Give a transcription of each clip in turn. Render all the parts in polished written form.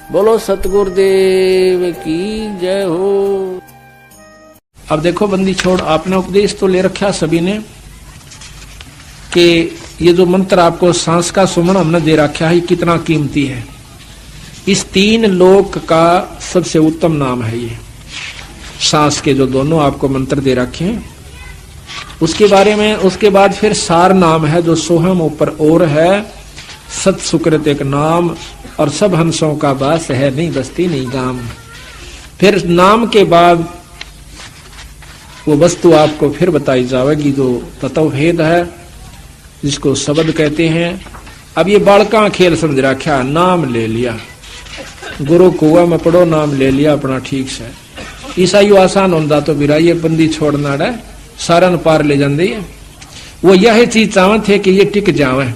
बोलो सतगुरुदेव की जय हो। अब देखो बंदी छोड़, आपने उपदेश तो ले रखा सभी ने कि ये जो मंत्र आपको सांस का सुमन हमने दे रखा है कितना कीमती है। इस 3 लोक का सबसे उत्तम नाम है ये सांस के जो दोनों आपको मंत्र दे रखे हैं। उसके बारे में उसके बाद फिर सार नाम है जो सोहम ऊपर और है, सत सुकृत एक नाम और सब हंसों का वास है, नहीं बस्ती नहीं गाम। फिर नाम के बाद वो वस्तु आपको फिर बताई जाएगी जो तत्व भेद है जिसको शब्द कहते हैं। अब ये बालका खेल समझ रखा, नाम ले लिया, गुरु कुआ में पढ़ो, नाम ले लिया अपना ठीक से। ईसाई आसान होता तो बिरा ये बंदी छोड़ना है सारन पार ले जाते है। वो यह चीज चाहते थे कि ये टिक जावे।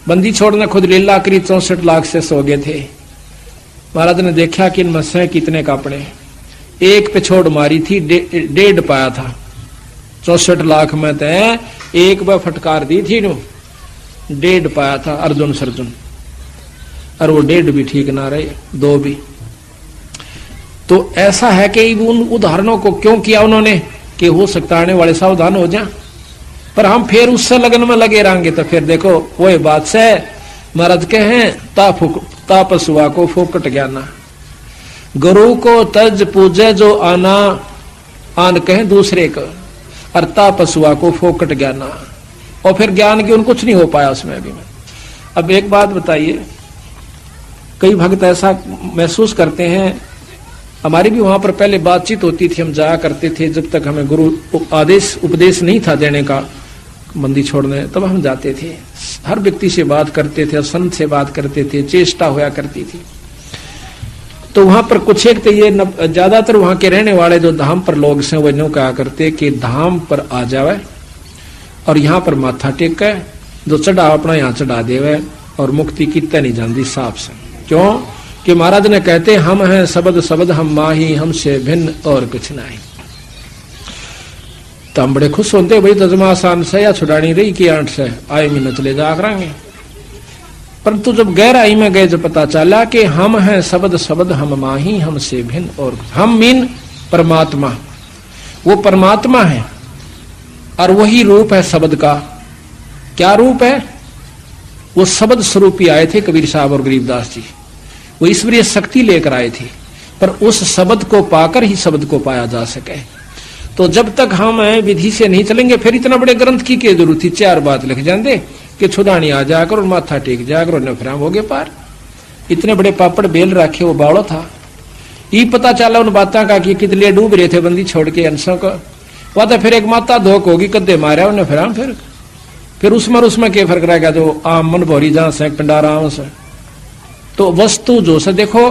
बंदी छोड़ना खुद लीला करी 64 लाख से सो गए थे। महाराज ने देखा कि इन मस्से कितने कापड़े, एक पे छोड़ मारी थी 1.5 पाया था 64 लाख में तय एक बार फटकार दी थी नो 1.5 पाया था अर्जुन सर्जुन, और वो 1.5 भी ठीक ना रहे, 2 भी। तो ऐसा है कि उन उदाहरणों को क्यों किया उन्होंने कि हो सकता आने वाले सावधान हो जाए, पर हम फिर उससे लगन में लगे रहेंगे तो फिर देखो वही बात से महाराज के हैं तापसुआ को फोकट ज्ञाना, गुरु को तज पूजे जो आना आन कहे दूसरे को, और तापसुआ को फोकट ज्ञाना, और फिर ज्ञान की उन कुछ नहीं हो पाया उसमें भी। अब एक बात बताइए, कई भक्त ऐसा महसूस करते हैं, हमारी भी वहां पर पहले बातचीत होती थी, हम जाया करते थे जब तक हमें गुरु उपदेश नहीं था देने का बंदी छोड़ने, तब हम जाते थे, हर व्यक्ति से बात करते थे, संत से बात करते थे, चेष्टा होया करती थी। तो वहां पर कुछ एक तो ये ज्यादातर वहां के रहने वाले जो धाम पर लोग हैं वो यूं कहा करते कि धाम पर आ जावे और यहाँ पर माथा टेके, जो चढ़ा अपना यहाँ चढ़ा देवे और मुक्ति कितने नहीं जानती साफ से। क्यों कि महाराज ने कहते हम हैं शब्द शब्द हम माही, हमसे भिन्न और कुछ नहीं। तो हम बड़े खुश होते भाई तजमा आसान से या छुड़ानी रही कि 8 से आए महीने चले जा करेंगे, परंतु जब गहराई में गए जब पता चला कि हम हैं शब्द शब्द हम माही, हमसे भिन्न और हम मीन परमात्मा, वो परमात्मा है और वही रूप है शब्द का। क्या रूप है? वो शब्द स्वरूप ही आए थे कबीर साहब और गरीबदास जी, वो ईश्वरीय शक्ति लेकर आए थे, पर उस शब्द को पाकर ही शब्द को पाया जा सके। तो जब तक हम विधि से नहीं चलेंगे फिर इतना बड़े ग्रंथ की क्या जरूरत थी, 4 बात लिख जाते कि छुड़ानी आ जाकर और माथा टेक जाकर और फिर हो गए पार। इतने बड़े पापड़ बेल रखे वो बावड़ो था, ये पता चला उन बातों का कि कितने डूब रहे थे बंदी छोड़ के अंशों को। वह तो फिर एक माता धोक होगी कदे मारा उन्हें, फिर उसमें क्या फर्क रहेगा जो आम मन भोरी जहां से पिंडाराम से। तो वस्तु जो से देखो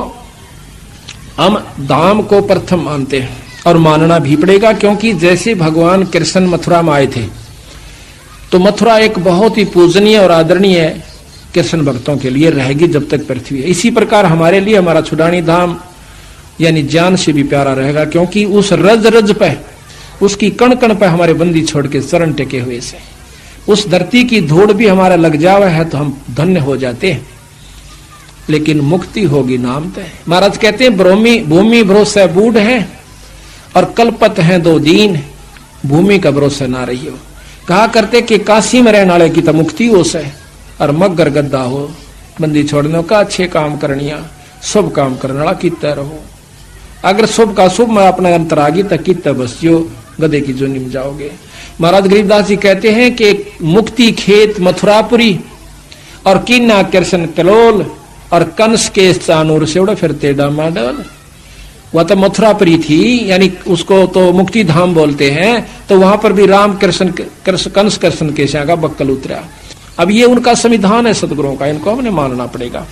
हम धाम को प्रथम मानते हैं और मानना भी पड़ेगा, क्योंकि जैसे भगवान कृष्ण मथुरा में आए थे तो मथुरा एक बहुत ही पूजनीय और आदरणीय कृष्ण भक्तों के लिए रहेगी जब तक पृथ्वी है। इसी प्रकार हमारे लिए हमारा छुड़ानी धाम यानी जान से भी प्यारा रहेगा, क्योंकि उस रज रज पे उसकी कण कण पे हमारे बंदी छोड़ के चरण टेके हुए से उस धरती की धूड़ भी हमारा लग जावा है तो हम धन्य हो जाते हैं। लेकिन मुक्ति होगी नाम तय। महाराज कहते हैं भूमि भरोसे बूढ़ है और कल्पत है 2 दीन, भूमि का भरोसा ना रही हो। कहा करते कि काशी में रहने वाले की तो मुक्ति हो से और मगर गद्दा हो बंदी छोड़ने का, अच्छे काम करनिया शुभ काम करने वाला कितना रहो। अगर शुभ का शुभ में अपना अंतर आगी तक कितना बस जो गधे की जो निम जाओगे। महाराज गरीबदास जी कहते हैं कि मुक्ति खेत मथुरापुरी और कीना कृष्ण कलोल और कंस के चानूर से उड़े फिरते डामाडोल। वह तो मथुरापुरी थी, यानी उसको तो मुक्ति धाम बोलते हैं, तो वहां पर भी राम कृष्ण कंस कृष्ण के का बक्कल उतरा। अब ये उनका संविधान है सदगुरुओं का, इनको हमने मानना पड़ेगा।